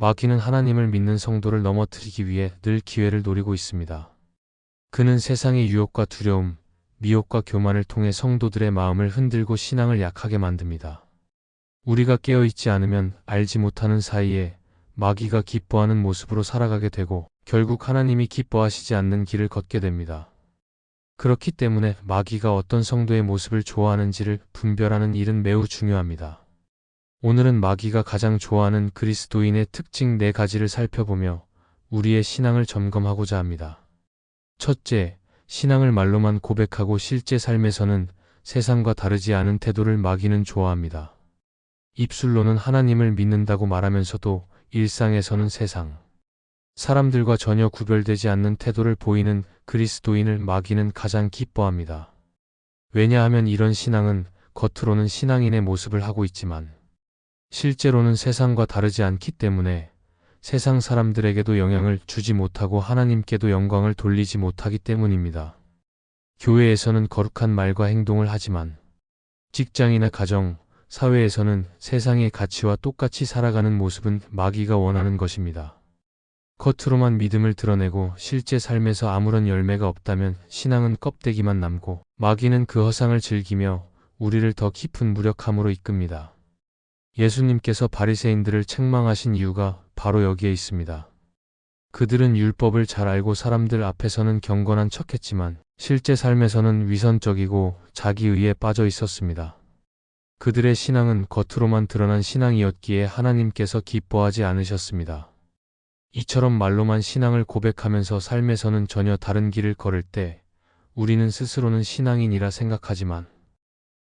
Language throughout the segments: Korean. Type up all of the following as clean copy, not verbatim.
마귀는 하나님을 믿는 성도를 넘어뜨리기 위해 늘 기회를 노리고 있습니다. 그는 세상의 유혹과 두려움, 미혹과 교만을 통해 성도들의 마음을 흔들고 신앙을 약하게 만듭니다. 우리가 깨어있지 않으면 알지 못하는 사이에 마귀가 기뻐하는 모습으로 살아가게 되고 결국 하나님이 기뻐하시지 않는 길을 걷게 됩니다. 그렇기 때문에 마귀가 어떤 성도의 모습을 좋아하는지를 분별하는 일은 매우 중요합니다. 오늘은 마귀가 가장 좋아하는 그리스도인의 특징 4가지를 살펴보며 우리의 신앙을 점검하고자 합니다. 첫째, 신앙을 말로만 고백하고 실제 삶에서는 세상과 다르지 않은 태도를 마귀는 좋아합니다. 입술로는 하나님을 믿는다고 말하면서도 일상에서는 세상, 사람들과 전혀 구별되지 않는 태도를 보이는 그리스도인을 마귀는 가장 기뻐합니다. 왜냐하면 이런 신앙은 겉으로는 신앙인의 모습을 하고 있지만 실제로는 세상과 다르지 않기 때문에 세상 사람들에게도 영향을 주지 못하고 하나님께도 영광을 돌리지 못하기 때문입니다. 교회에서는 거룩한 말과 행동을 하지만 직장이나 가정, 사회에서는 세상의 가치와 똑같이 살아가는 모습은 마귀가 원하는 것입니다. 겉으로만 믿음을 드러내고 실제 삶에서 아무런 열매가 없다면 신앙은 껍데기만 남고 마귀는 그 허상을 즐기며 우리를 더 깊은 무력함으로 이끕니다. 예수님께서 바리새인들을 책망하신 이유가 바로 여기에 있습니다. 그들은 율법을 잘 알고 사람들 앞에서는 경건한 척했지만 실제 삶에서는 위선적이고 자기의에 빠져 있었습니다. 그들의 신앙은 겉으로만 드러난 신앙이었기에 하나님께서 기뻐하지 않으셨습니다. 이처럼 말로만 신앙을 고백하면서 삶에서는 전혀 다른 길을 걸을 때 우리는 스스로는 신앙인이라 생각하지만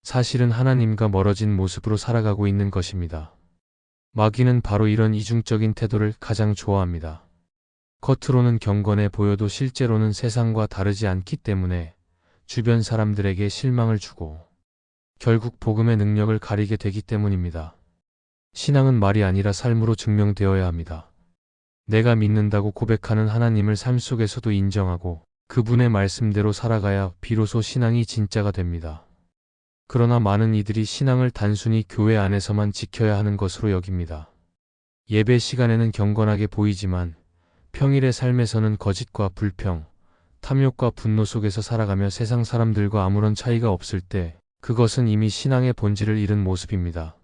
사실은 하나님과 멀어진 모습으로 살아가고 있는 것입니다. 마귀는 바로 이런 이중적인 태도를 가장 좋아합니다. 겉으로는 경건해 보여도 실제로는 세상과 다르지 않기 때문에 주변 사람들에게 실망을 주고 결국 복음의 능력을 가리게 되기 때문입니다. 신앙은 말이 아니라 삶으로 증명되어야 합니다. 내가 믿는다고 고백하는 하나님을 삶 속에서도 인정하고 그분의 말씀대로 살아가야 비로소 신앙이 진짜가 됩니다. 그러나 많은 이들이 신앙을 단순히 교회 안에서만 지켜야 하는 것으로 여깁니다. 예배 시간에는 경건하게 보이지만 평일의 삶에서는 거짓과 불평, 탐욕과 분노 속에서 살아가며 세상 사람들과 아무런 차이가 없을 때 그것은 이미 신앙의 본질을 잃은 모습입니다.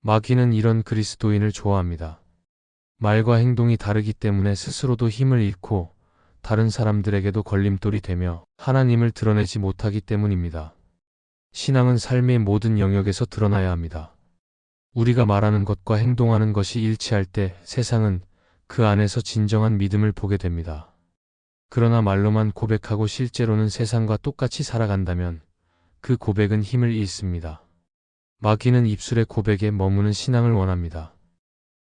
마귀는 이런 그리스도인을 좋아합니다. 말과 행동이 다르기 때문에 스스로도 힘을 잃고 다른 사람들에게도 걸림돌이 되며 하나님을 드러내지 못하기 때문입니다. 신앙은 삶의 모든 영역에서 드러나야 합니다. 우리가 말하는 것과 행동하는 것이 일치할 때 세상은 그 안에서 진정한 믿음을 보게 됩니다. 그러나 말로만 고백하고 실제로는 세상과 똑같이 살아간다면 그 고백은 힘을 잃습니다. 마귀는 입술의 고백에 머무는 신앙을 원합니다.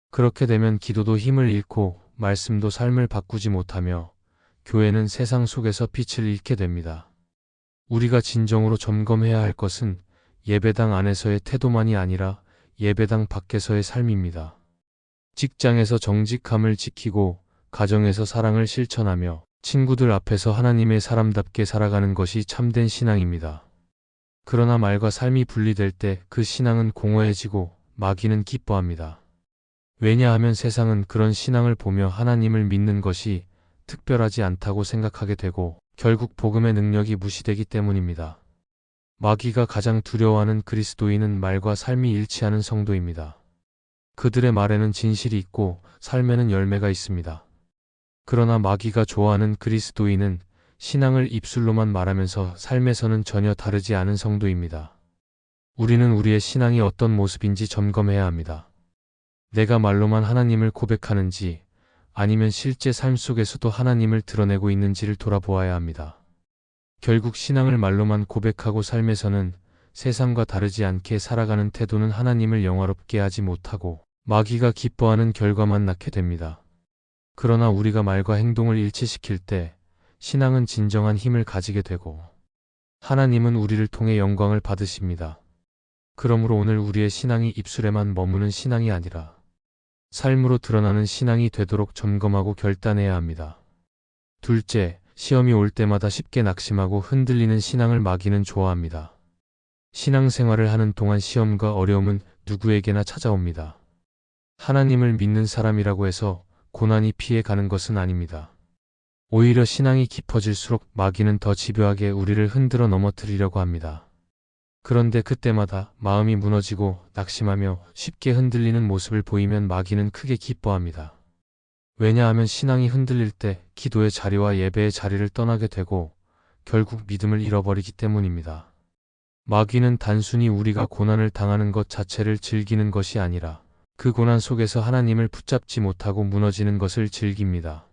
그렇게 되면 기도도 힘을 잃고 말씀도 삶을 바꾸지 못하며 교회는 세상 속에서 빛을 잃게 됩니다. 우리가 진정으로 점검해야 할 것은 예배당 안에서의 태도만이 아니라 예배당 밖에서의 삶입니다. 직장에서 정직함을 지키고 가정에서 사랑을 실천하며 친구들 앞에서 하나님의 사람답게 살아가는 것이 참된 신앙입니다. 그러나 말과 삶이 분리될 때 그 신앙은 공허해지고 마귀는 기뻐합니다. 왜냐하면 세상은 그런 신앙을 보며 하나님을 믿는 것이 특별하지 않다고 생각하게 되고 결국 복음의 능력이 무시되기 때문입니다. 마귀가 가장 두려워하는 그리스도인은 말과 삶이 일치하는 성도입니다. 그들의 말에는 진실이 있고 삶에는 열매가 있습니다. 그러나 마귀가 좋아하는 그리스도인은 신앙을 입술로만 말하면서 삶에서는 전혀 다르지 않은 성도입니다. 우리는 우리의 신앙이 어떤 모습인지 점검해야 합니다. 내가 말로만 하나님을 고백하는지 아니면 실제 삶 속에서도 하나님을 드러내고 있는지를 돌아보아야 합니다. 결국 신앙을 말로만 고백하고 삶에서는 세상과 다르지 않게 살아가는 태도는 하나님을 영화롭게 하지 못하고 마귀가 기뻐하는 결과만 낳게 됩니다. 그러나 우리가 말과 행동을 일치시킬 때 신앙은 진정한 힘을 가지게 되고 하나님은 우리를 통해 영광을 받으십니다. 그러므로 오늘 우리의 신앙이 입술에만 머무는 신앙이 아니라 삶으로 드러나는 신앙이 되도록 점검하고 결단해야 합니다. 둘째, 시험이 올 때마다 쉽게 낙심하고 흔들리는 신앙을 마귀는 좋아합니다. 신앙생활을 하는 동안 시험과 어려움은 누구에게나 찾아옵니다. 하나님을 믿는 사람이라고 해서 고난이 피해 가는 것은 아닙니다. 오히려 신앙이 깊어질수록 마귀는 더 집요하게 우리를 흔들어 넘어뜨리려고 합니다. 그런데 그때마다 마음이 무너지고 낙심하며 쉽게 흔들리는 모습을 보이면 마귀는 크게 기뻐합니다. 왜냐하면 신앙이 흔들릴 때 기도의 자리와 예배의 자리를 떠나게 되고 결국 믿음을 잃어버리기 때문입니다. 마귀는 단순히 우리가 고난을 당하는 것 자체를 즐기는 것이 아니라 그 고난 속에서 하나님을 붙잡지 못하고 무너지는 것을 즐깁니다.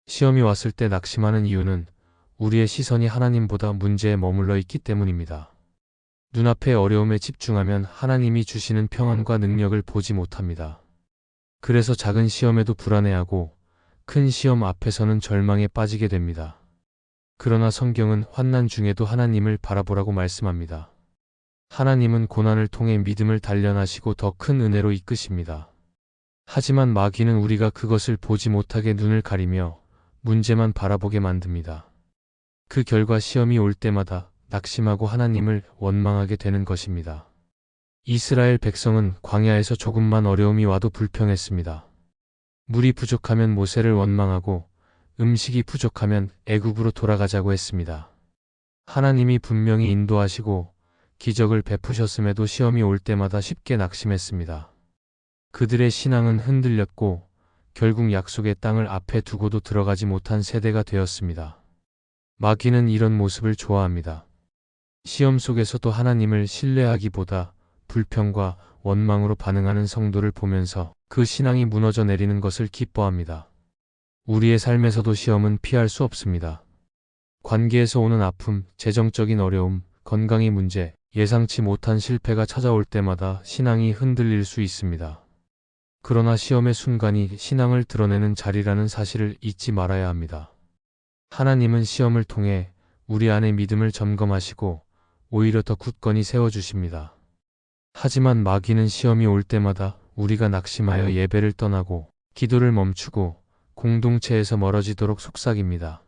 시험이 왔을 때 낙심하는 이유는 우리의 시선이 하나님보다 문제에 머물러 있기 때문입니다. 눈앞의 어려움에 집중하면 하나님이 주시는 평안과 능력을 보지 못합니다. 그래서 작은 시험에도 불안해하고 큰 시험 앞에서는 절망에 빠지게 됩니다. 그러나 성경은 환난 중에도 하나님을 바라보라고 말씀합니다. 하나님은 고난을 통해 믿음을 단련하시고 더 큰 은혜로 이끄십니다. 하지만 마귀는 우리가 그것을 보지 못하게 눈을 가리며 문제만 바라보게 만듭니다. 그 결과 시험이 올 때마다 낙심하고 하나님을 원망하게 되는 것입니다. 이스라엘 백성은 광야에서 조금만 어려움이 와도 불평했습니다. 물이 부족하면 모세를 원망하고 음식이 부족하면 애굽으로 돌아가자고 했습니다. 하나님이 분명히 인도하시고 기적을 베푸셨음에도 시험이 올 때마다 쉽게 낙심했습니다. 그들의 신앙은 흔들렸고 결국 약속의 땅을 앞에 두고도 들어가지 못한 세대가 되었습니다. 마귀는 이런 모습을 좋아합니다. 시험 속에서도 하나님을 신뢰하기보다 불평과 원망으로 반응하는 성도를 보면서 그 신앙이 무너져 내리는 것을 기뻐합니다. 우리의 삶에서도 시험은 피할 수 없습니다. 관계에서 오는 아픔, 재정적인 어려움, 건강의 문제, 예상치 못한 실패가 찾아올 때마다 신앙이 흔들릴 수 있습니다. 그러나 시험의 순간이 신앙을 드러내는 자리라는 사실을 잊지 말아야 합니다. 하나님은 시험을 통해 우리 안의 믿음을 점검하시고 오히려 더 굳건히 세워주십니다. 하지만 마귀는 시험이 올 때마다 우리가 낙심하여 예배를 떠나고 기도를 멈추고 공동체에서 멀어지도록 속삭입니다.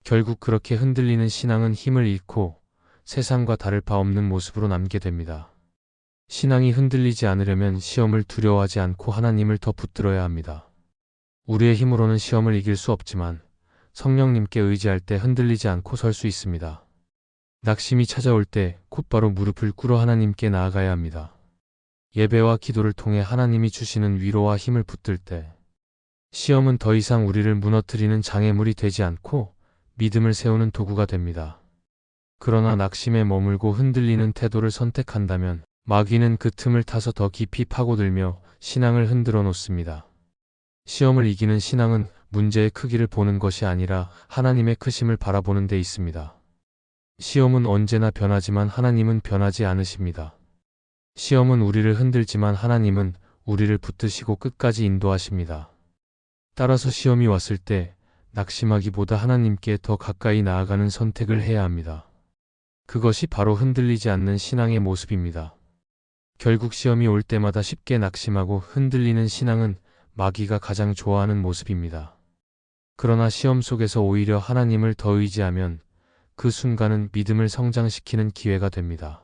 결국 그렇게 흔들리는 신앙은 힘을 잃고 세상과 다를 바 없는 모습으로 남게 됩니다. 신앙이 흔들리지 않으려면 시험을 두려워하지 않고 하나님을 더 붙들어야 합니다. 우리의 힘으로는 시험을 이길 수 없지만 성령님께 의지할 때 흔들리지 않고 설 수 있습니다. 낙심이 찾아올 때 곧바로 무릎을 꿇어 하나님께 나아가야 합니다. 예배와 기도를 통해 하나님이 주시는 위로와 힘을 붙들 때 시험은 더 이상 우리를 무너뜨리는 장애물이 되지 않고 믿음을 세우는 도구가 됩니다. 그러나 낙심에 머물고 흔들리는 태도를 선택한다면 마귀는 그 틈을 타서 더 깊이 파고들며 신앙을 흔들어 놓습니다. 시험을 이기는 신앙은 문제의 크기를 보는 것이 아니라 하나님의 크심을 바라보는 데 있습니다. 시험은 언제나 변하지만 하나님은 변하지 않으십니다. 시험은 우리를 흔들지만 하나님은 우리를 붙드시고 끝까지 인도하십니다. 따라서 시험이 왔을 때 낙심하기보다 하나님께 더 가까이 나아가는 선택을 해야 합니다. 그것이 바로 흔들리지 않는 신앙의 모습입니다. 결국 시험이 올 때마다 쉽게 낙심하고 흔들리는 신앙은 마귀가 가장 좋아하는 모습입니다. 그러나 시험 속에서 오히려 하나님을 더 의지하면 그 순간은 믿음을 성장시키는 기회가 됩니다.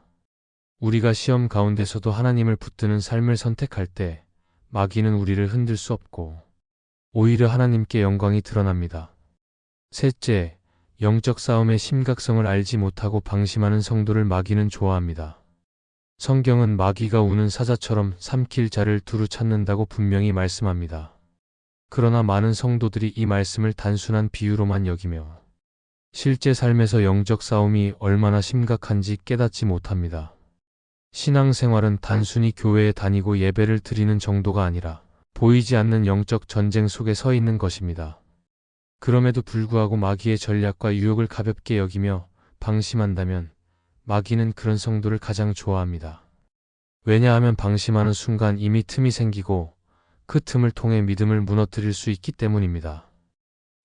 우리가 시험 가운데서도 하나님을 붙드는 삶을 선택할 때 마귀는 우리를 흔들 수 없고 오히려 하나님께 영광이 드러납니다. 셋째, 영적 싸움의 심각성을 알지 못하고 방심하는 성도를 마귀는 좋아합니다. 성경은 마귀가 우는 사자처럼 삼킬 자를 두루 찾는다고 분명히 말씀합니다. 그러나 많은 성도들이 이 말씀을 단순한 비유로만 여기며 실제 삶에서 영적 싸움이 얼마나 심각한지 깨닫지 못합니다. 신앙생활은 단순히 교회에 다니고 예배를 드리는 정도가 아니라 보이지 않는 영적 전쟁 속에 서 있는 것입니다. 그럼에도 불구하고 마귀의 전략과 유혹을 가볍게 여기며 방심한다면 마귀는 그런 성도를 가장 좋아합니다. 왜냐하면 방심하는 순간 이미 틈이 생기고 그 틈을 통해 믿음을 무너뜨릴 수 있기 때문입니다.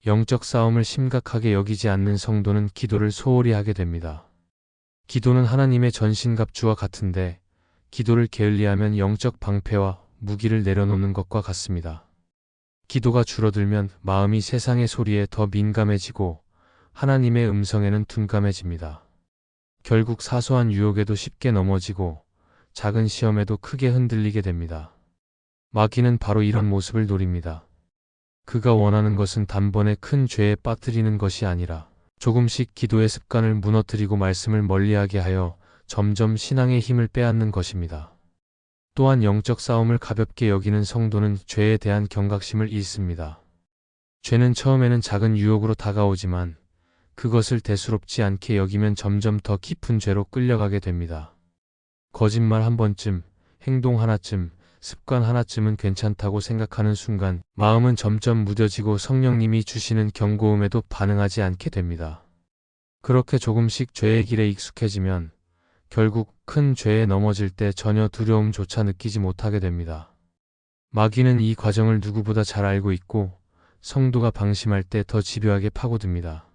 영적 싸움을 심각하게 여기지 않는 성도는 기도를 소홀히 하게 됩니다. 기도는 하나님의 전신갑주와 같은데 기도를 게을리하면 영적 방패와 무기를 내려놓는 것과 같습니다. 기도가 줄어들면 마음이 세상의 소리에 더 민감해지고 하나님의 음성에는 둔감해집니다. 결국 사소한 유혹에도 쉽게 넘어지고 작은 시험에도 크게 흔들리게 됩니다. 마귀는 바로 이런 모습을 노립니다. 그가 원하는 것은 단번에 큰 죄에 빠뜨리는 것이 아니라 조금씩 기도의 습관을 무너뜨리고 말씀을 멀리하게 하여 점점 신앙의 힘을 빼앗는 것입니다. 또한 영적 싸움을 가볍게 여기는 성도는 죄에 대한 경각심을 잃습니다. 죄는 처음에는 작은 유혹으로 다가오지만 그것을 대수롭지 않게 여기면 점점 더 깊은 죄로 끌려가게 됩니다. 거짓말 한 번쯤, 행동 하나쯤, 습관 하나쯤은 괜찮다고 생각하는 순간 마음은 점점 무뎌지고 성령님이 주시는 경고음에도 반응하지 않게 됩니다. 그렇게 조금씩 죄의 길에 익숙해지면 결국 큰 죄에 넘어질 때 전혀 두려움조차 느끼지 못하게 됩니다. 마귀는 이 과정을 누구보다 잘 알고 있고 성도가 방심할 때 더 집요하게 파고듭니다.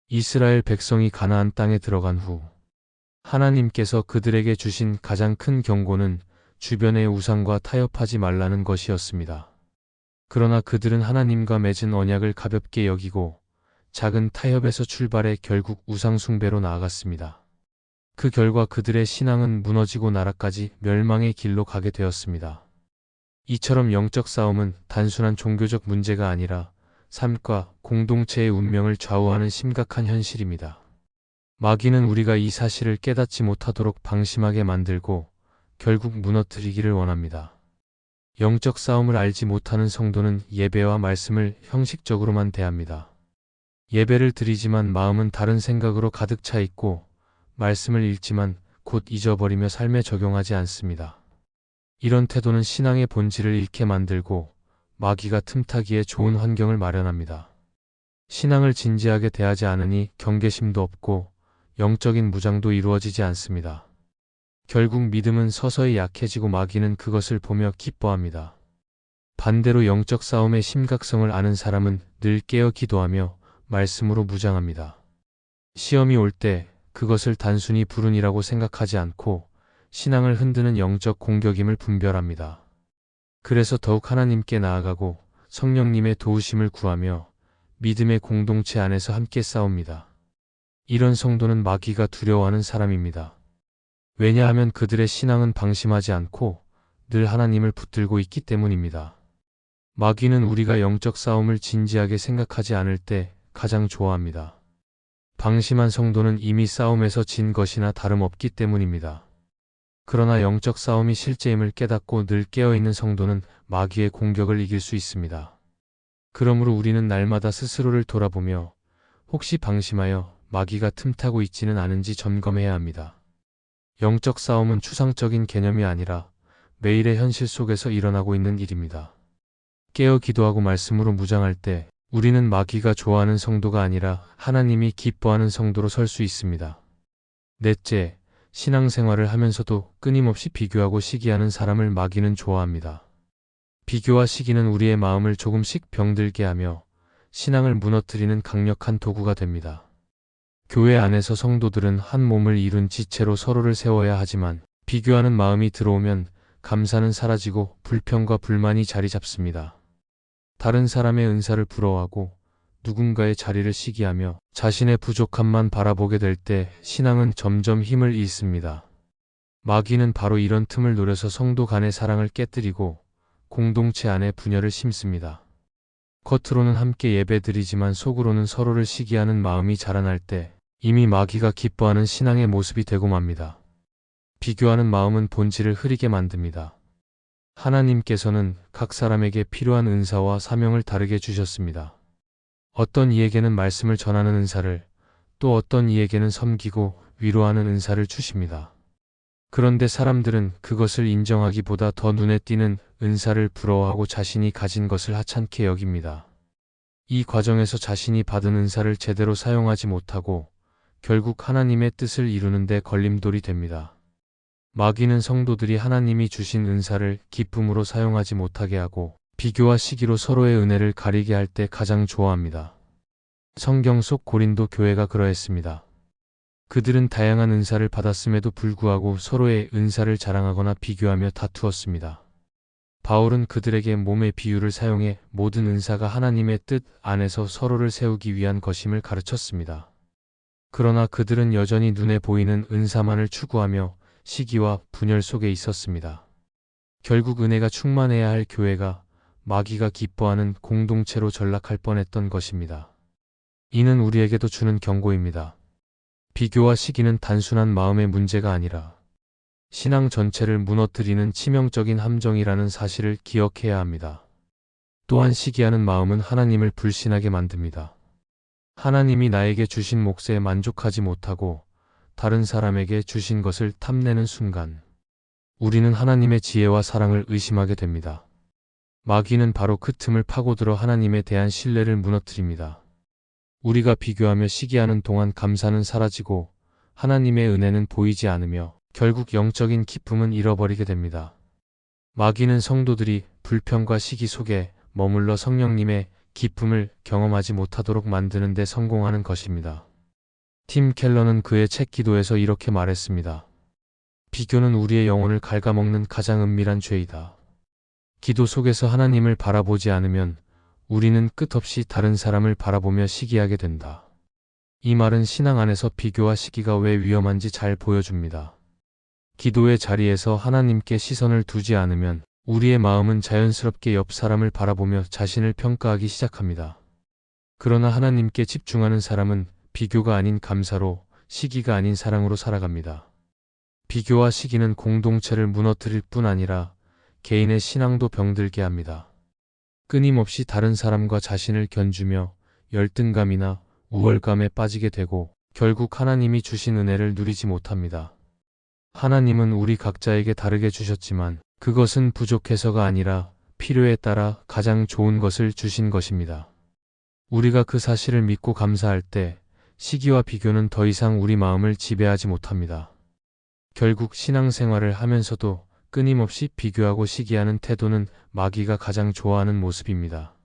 이스라엘 백성이 가나안 땅에 들어간 후 하나님께서 그들에게 주신 가장 큰 경고는 주변의 우상과 타협하지 말라는 것이었습니다. 그러나 그들은 하나님과 맺은 언약을 가볍게 여기고 작은 타협에서 출발해 결국 우상 숭배로 나아갔습니다. 그 결과 그들의 신앙은 무너지고 나라까지 멸망의 길로 가게 되었습니다. 이처럼 영적 싸움은 단순한 종교적 문제가 아니라 삶과 공동체의 운명을 좌우하는 심각한 현실입니다. 마귀는 우리가 이 사실을 깨닫지 못하도록 방심하게 만들고 결국 무너뜨리기를 원합니다. 영적 싸움을 알지 못하는 성도는 예배와 말씀을 형식적으로만 대합니다. 예배를 드리지만 마음은 다른 생각으로 가득 차 있고 말씀을 읽지만 곧 잊어버리며 삶에 적용하지 않습니다. 이런 태도는 신앙의 본질을 잃게 만들고 마귀가 틈타기에 좋은 환경을 마련합니다. 신앙을 진지하게 대하지 않으니 경계심도 없고 영적인 무장도 이루어지지 않습니다. 결국 믿음은 서서히 약해지고 마귀는 그것을 보며 기뻐합니다. 반대로 영적 싸움의 심각성을 아는 사람은 늘 깨어 기도하며 말씀으로 무장합니다. 시험이 올 때 그것을 단순히 불운이라고 생각하지 않고 신앙을 흔드는 영적 공격임을 분별합니다. 그래서 더욱 하나님께 나아가고 성령님의 도우심을 구하며 믿음의 공동체 안에서 함께 싸웁니다. 이런 성도는 마귀가 두려워하는 사람입니다. 왜냐하면 그들의 신앙은 방심하지 않고 늘 하나님을 붙들고 있기 때문입니다. 마귀는 우리가 영적 싸움을 진지하게 생각하지 않을 때 가장 좋아합니다. 방심한 성도는 이미 싸움에서 진 것이나 다름없기 때문입니다. 그러나 영적 싸움이 실제임을 깨닫고 늘 깨어있는 성도는 마귀의 공격을 이길 수 있습니다. 그러므로 우리는 날마다 스스로를 돌아보며 혹시 방심하여 마귀가 틈타고 있지는 않은지 점검해야 합니다. 영적 싸움은 추상적인 개념이 아니라 매일의 현실 속에서 일어나고 있는 일입니다. 깨어 기도하고 말씀으로 무장할 때 우리는 마귀가 좋아하는 성도가 아니라 하나님이 기뻐하는 성도로 설 수 있습니다. 넷째, 신앙생활을 하면서도 끊임없이 비교하고 시기하는 사람을 마귀는 좋아합니다. 비교와 시기는 우리의 마음을 조금씩 병들게 하며 신앙을 무너뜨리는 강력한 도구가 됩니다. 교회 안에서 성도들은 한 몸을 이룬 지체로 서로를 세워야 하지만 비교하는 마음이 들어오면 감사는 사라지고 불평과 불만이 자리 잡습니다. 다른 사람의 은사를 부러워하고 누군가의 자리를 시기하며 자신의 부족함만 바라보게 될 때 신앙은 점점 힘을 잃습니다. 마귀는 바로 이런 틈을 노려서 성도 간의 사랑을 깨뜨리고 공동체 안에 분열을 심습니다. 겉으로는 함께 예배드리지만 속으로는 서로를 시기하는 마음이 자라날 때 이미 마귀가 기뻐하는 신앙의 모습이 되고 맙니다. 비교하는 마음은 본질을 흐리게 만듭니다. 하나님께서는 각 사람에게 필요한 은사와 사명을 다르게 주셨습니다. 어떤 이에게는 말씀을 전하는 은사를, 또 어떤 이에게는 섬기고 위로하는 은사를 주십니다. 그런데 사람들은 그것을 인정하기보다 더 눈에 띄는 은사를 부러워하고 자신이 가진 것을 하찮게 여깁니다. 이 과정에서 자신이 받은 은사를 제대로 사용하지 못하고 결국 하나님의 뜻을 이루는 데 걸림돌이 됩니다. 마귀는 성도들이 하나님이 주신 은사를 기쁨으로 사용하지 못하게 하고 비교와 시기로 서로의 은혜를 가리게 할 때 가장 좋아합니다. 성경 속 고린도 교회가 그러했습니다. 그들은 다양한 은사를 받았음에도 불구하고 서로의 은사를 자랑하거나 비교하며 다투었습니다. 바울은 그들에게 몸의 비유를 사용해 모든 은사가 하나님의 뜻 안에서 서로를 세우기 위한 것임을 가르쳤습니다. 그러나 그들은 여전히 눈에 보이는 은사만을 추구하며 시기와 분열 속에 있었습니다. 결국 은혜가 충만해야 할 교회가 마귀가 기뻐하는 공동체로 전락할 뻔했던 것입니다. 이는 우리에게도 주는 경고입니다. 비교와 시기는 단순한 마음의 문제가 아니라 신앙 전체를 무너뜨리는 치명적인 함정이라는 사실을 기억해야 합니다. 또한 시기하는 마음은 하나님을 불신하게 만듭니다. 하나님이 나에게 주신 몫에 만족하지 못하고 다른 사람에게 주신 것을 탐내는 순간 우리는 하나님의 지혜와 사랑을 의심하게 됩니다. 마귀는 바로 그 틈을 파고들어 하나님에 대한 신뢰를 무너뜨립니다. 우리가 비교하며 시기하는 동안 감사는 사라지고 하나님의 은혜는 보이지 않으며 결국 영적인 기쁨은 잃어버리게 됩니다. 마귀는 성도들이 불평과 시기 속에 머물러 성령님의 기쁨을 경험하지 못하도록 만드는 데 성공하는 것입니다. 팀 켈러는 그의 책 기도에서 이렇게 말했습니다. 비교는 우리의 영혼을 갉아먹는 가장 은밀한 죄이다. 기도 속에서 하나님을 바라보지 않으면 우리는 끝없이 다른 사람을 바라보며 시기하게 된다. 이 말은 신앙 안에서 비교와 시기가 왜 위험한지 잘 보여줍니다. 기도의 자리에서 하나님께 시선을 두지 않으면 우리의 마음은 자연스럽게 옆 사람을 바라보며 자신을 평가하기 시작합니다. 그러나 하나님께 집중하는 사람은 비교가 아닌 감사로, 시기가 아닌 사랑으로 살아갑니다. 비교와 시기는 공동체를 무너뜨릴 뿐 아니라 개인의 신앙도 병들게 합니다. 끊임없이 다른 사람과 자신을 견주며 열등감이나 우월감에 빠지게 되고 결국 하나님이 주신 은혜를 누리지 못합니다. 하나님은 우리 각자에게 다르게 주셨지만 그것은 부족해서가 아니라 필요에 따라 가장 좋은 것을 주신 것입니다. 우리가 그 사실을 믿고 감사할 때 시기와 비교는 더 이상 우리 마음을 지배하지 못합니다. 결국 신앙생활을 하면서도 끊임없이 비교하고 시기하는 태도는 마귀가 가장 좋아하는 모습입니다.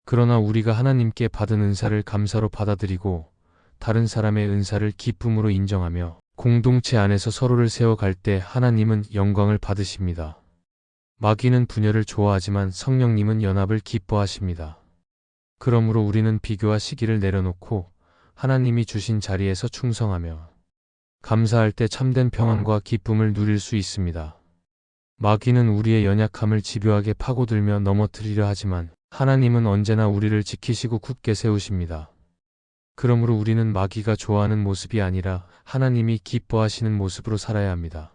그러나 우리가 하나님께 받은 은사를 감사로 받아들이고 다른 사람의 은사를 기쁨으로 인정하며 공동체 안에서 서로를 세워갈 때 하나님은 영광을 받으십니다. 마귀는 분열을 좋아하지만 성령님은 연합을 기뻐하십니다. 그러므로 우리는 비교와 시기를 내려놓고 하나님이 주신 자리에서 충성하며 감사할 때 참된 평안과 기쁨을 누릴 수 있습니다. 마귀는 우리의 연약함을 집요하게 파고들며 넘어뜨리려 하지만 하나님은 언제나 우리를 지키시고 굳게 세우십니다. 그러므로 우리는 마귀가 좋아하는 모습이 아니라 하나님이 기뻐하시는 모습으로 살아야 합니다.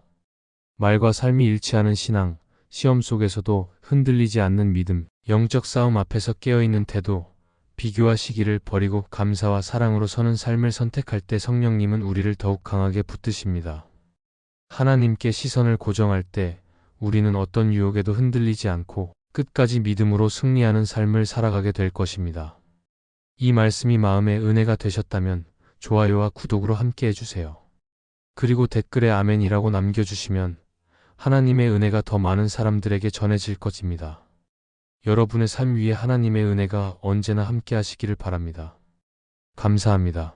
말과 삶이 일치하는 신앙, 시험 속에서도 흔들리지 않는 믿음, 영적 싸움 앞에서 깨어있는 태도, 비교와 시기를 버리고 감사와 사랑으로 서는 삶을 선택할 때 성령님은 우리를 더욱 강하게 붙드십니다. 하나님께 시선을 고정할 때 우리는 어떤 유혹에도 흔들리지 않고 끝까지 믿음으로 승리하는 삶을 살아가게 될 것입니다. 이 말씀이 마음의 은혜가 되셨다면 좋아요와 구독으로 함께 해주세요. 그리고 댓글에 아멘이라고 남겨주시면 하나님의 은혜가 더 많은 사람들에게 전해질 것입니다. 여러분의 삶 위에 하나님의 은혜가 언제나 함께 하시기를 바랍니다. 감사합니다.